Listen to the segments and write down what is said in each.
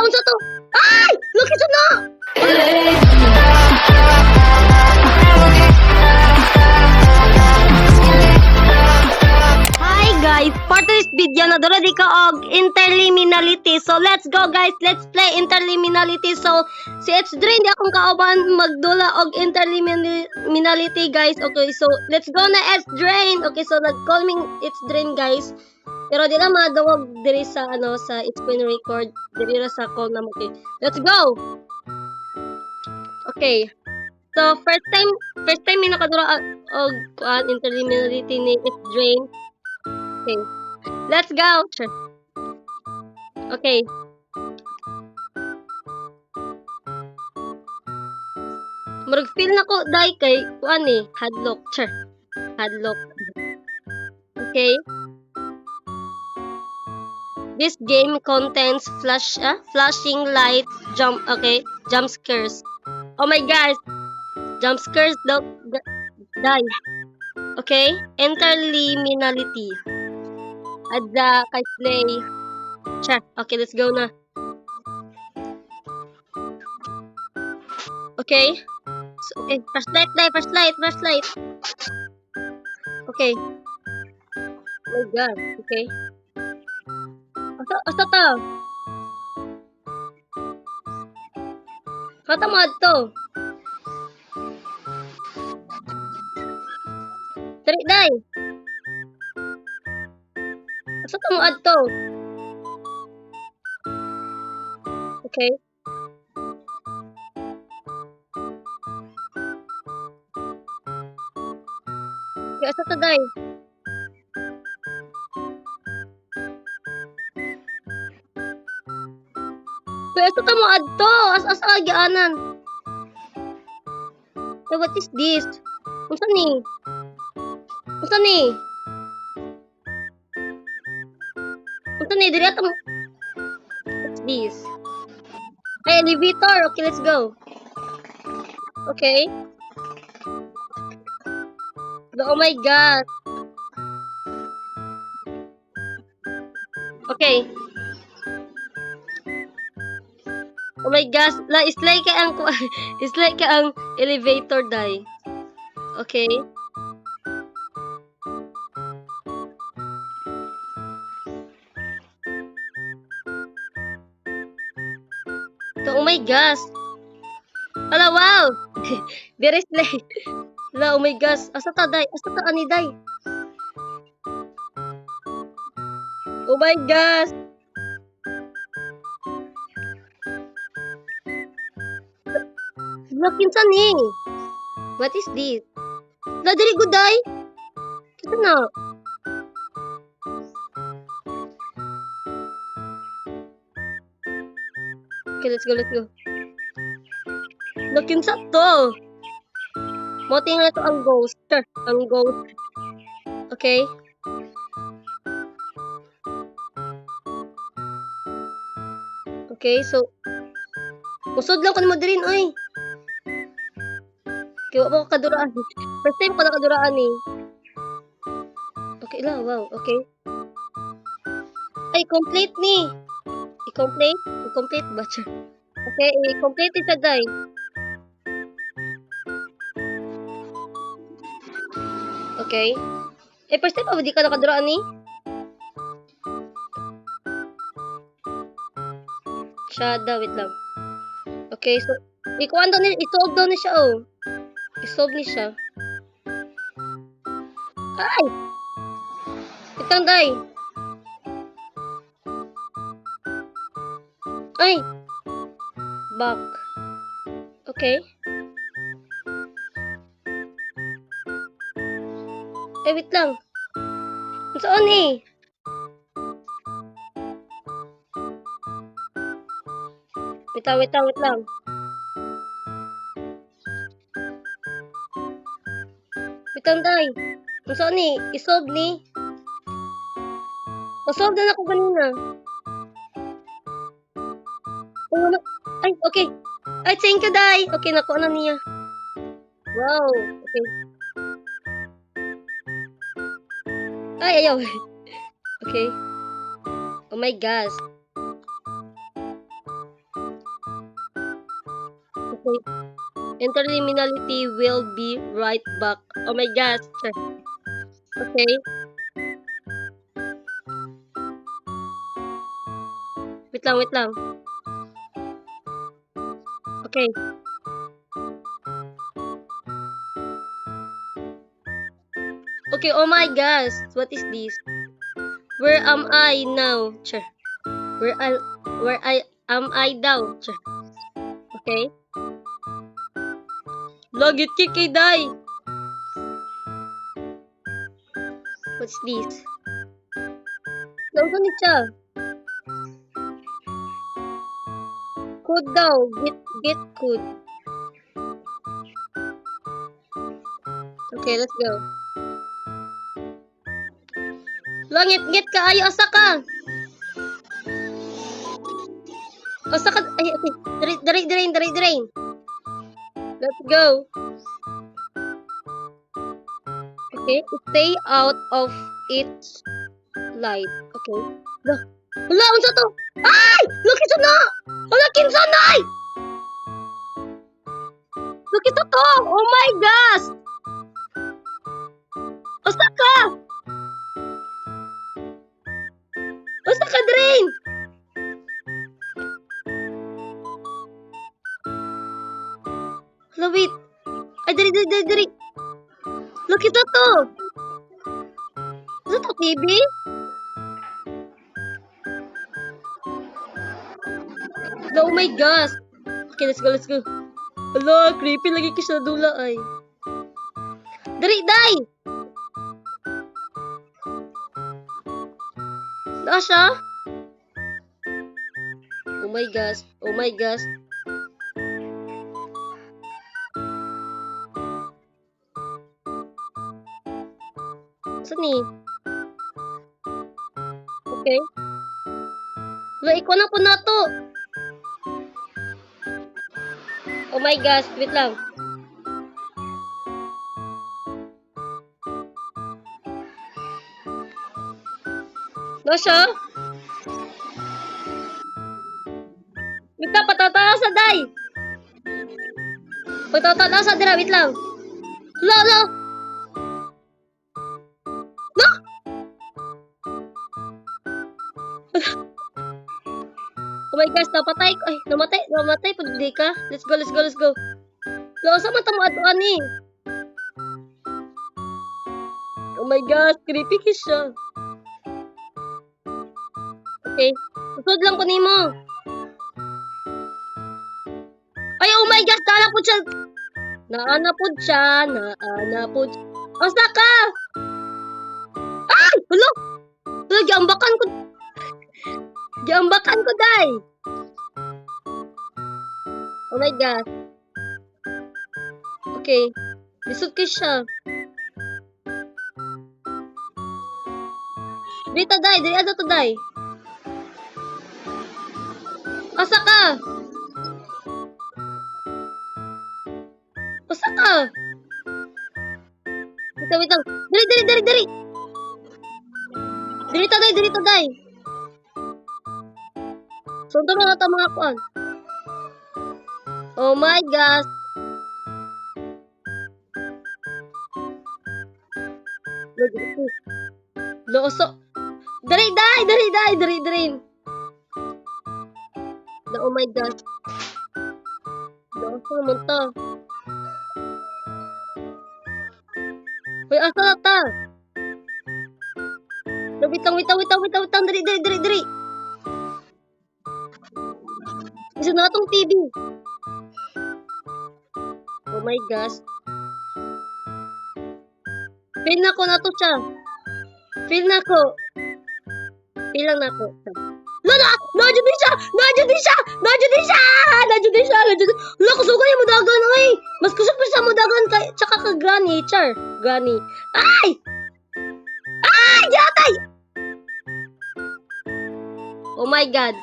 unsa to? Ay! Look ito na! Hi guys! For this video na dura di ka og interliminality. So let's go guys! Let's play interliminality. So si H Drain di akong kauban magdula og interliminality guys. Okay, so let's go na H Drain. Okay, so nag-call me H Drain guys. Pero di na madawag diri sa sa screen record. Diri ra sa call na mo. Okay. Let's go. Okay. So first time may nakadura og interliminality ni H Drain. Okay. Let's go. Sure. Okay. Murag feel na ko dai kay kuan ni hadlock. Sure. Hadlock. Okay. This game contains flashing light, jump scares. Oh my gosh. Jump scares don't die. Okay? Interliminality. Adda kay play. Check. Okay, let's go na. Okay. So, okay, flashlight. Okay. Oh my god. Okay. Asa ta? Kata mo adto. Dali dai. Asa ta mo adto? Okay. Okay, asa ta dai? Kaya asa ta mo adto? Asa agianan? So what is this? Unsa ni? Unsa ni? Unsa ni diri ato mo? What's this? Ay, elevator. Okay, let's go. Okay. Oh my god. Okay. Oh my gosh, it's like ang it's like ang elevator dai. Okay. So, oh my gosh. Hala, wow. Very slay. Hala, oh my gosh. Asa ta dai? Asa ta ani dai? Oh my gosh. Lakin sa ni. What is this? La diri guday. Kita na. Okay, let's go. Lakin sa to. Mo tingnan to ang ghost. Ang ghost. Okay. Okay, so usod lang ko mo dirin oy. Kaya ako kaduraan. First time ko nakaduraan eh. Okay lang, wow, okay. Ay, complete ni. I-complete ba siya? Okay, i-complete isa day. Okay. Eh, first time pa, di ka nakaduraan ni? Shadow, wait lang. Okay, so, i-solve daw ni siya, oh. I-solve ni siya. Ay! Itang day. Ay! Back. Okay. Eh, wait lang. Saan eh? Wait lang. Wait lang, day. Saan ni? I-solve ni. O-solve na ako kanina. Ay, okay. Ay, thank you, day. Okay, nakuha na niya. Wow. Okay. Ay, ayaw. Okay. Oh my gosh. Okay. Interliminality will be right back. Oh my gosh. Okay. Wait lang, wait lang. Okay. Okay, oh my gosh. What is this? Where am I now? Sure. Where am I now? Sure. Okay. Logit kay Day. What's this? Saan siya? Code daw. Get code. Okay, let's go. Langit, get ka. Ayo, asa ka. Asa ka. Ay, okay. Dari. Let's go. Okay, stay out of its light. Okay. Wala, unsa to? Ay! Laki sa na! Wala, kinsa na! Ay! Laki to to! Oh my gosh! Asa ka? Asa ka, Drain? Hala, wait. Ay, dari. Laki to to! Asa to, TV? Oh my gosh! Okay, let's go. Hala, creepy lagi kasi sa dula ay. Dari, Day! Naa siya? Oh my gosh. Saan ni? Okay. Wala, ikaw na po na to. Oh my gosh, wait lang. No siya? Wait lang, patataas sa Day. Patataas sa dira, wait lang. Hala. No! Oh my gosh, napatay ko. Ay, namatay po di ka. Let's go. Lo, sa mata mo atuan ni. Oh my gosh, creepy kiss siya. Okay, susod lang ko nimo. Ay, oh my gosh, naana po siya. Asa ka? Ay! Hala! Hala, giambakan ko, Day. Oh my gosh. Okay. Lisod ko siya. Dito, Day. Dili ato to, Day. Asa ka? Asa ka? Wait lang. Diri. Diri to, Day. Sunod na ito mga kuan. Oh my gosh. Looso. Dari. Oh my gosh. Looso naman to. Hoy, asa na ta? Wait lang. Dari. Isa na itong TV. Oh my gosh. Feel na to siya. Feel lang na ko. Lala! Nandiyan din siya! Lala, kusugan yung mudagan ay! Mas kusog pa siya mudagan kay tsaka ka Granny. Ay! Yatay! Oh my god.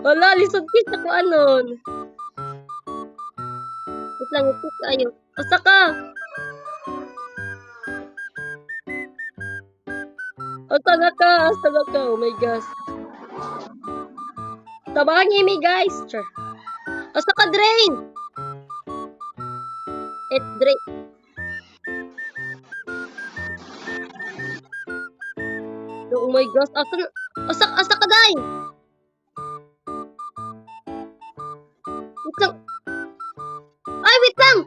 Wala, lisod kita ko anon. Wait lang, ito kayo. Asa ka? Asa na ka? Oh my gosh. Tabangan niya mi guys. Sure. Asa ka drain? It's drain. Oh my gosh, asa ka day? Wait lang. Ay, wait lang!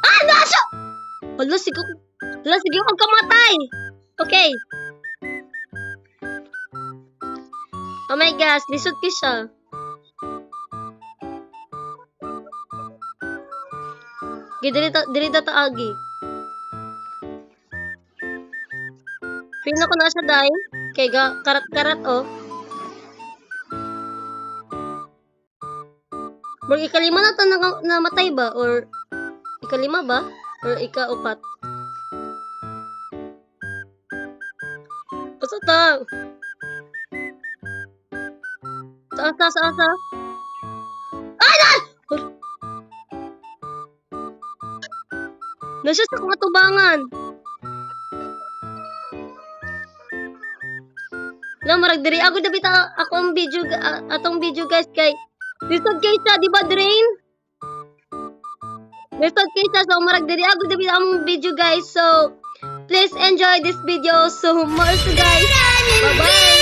Ah, nasa! Hala, sige kang kamatay. Okay. Oh my gosh, lisod ki siya. Diri ta agi. Feel na ko na siya dahil. Kay karat-karat oh. Mag ikalima na ta namatay ba? Or ikalima ba? Or ikaupat? Asa ta? Sa? Ay! Nasa sa katubangan. Na marag diri ako dapat ako ang video atong video guys kay lisod kay sa di ba drain? Lisod kay sa so marag diri ako dapat ang video guys. So please enjoy this video so much guys. Bye bye.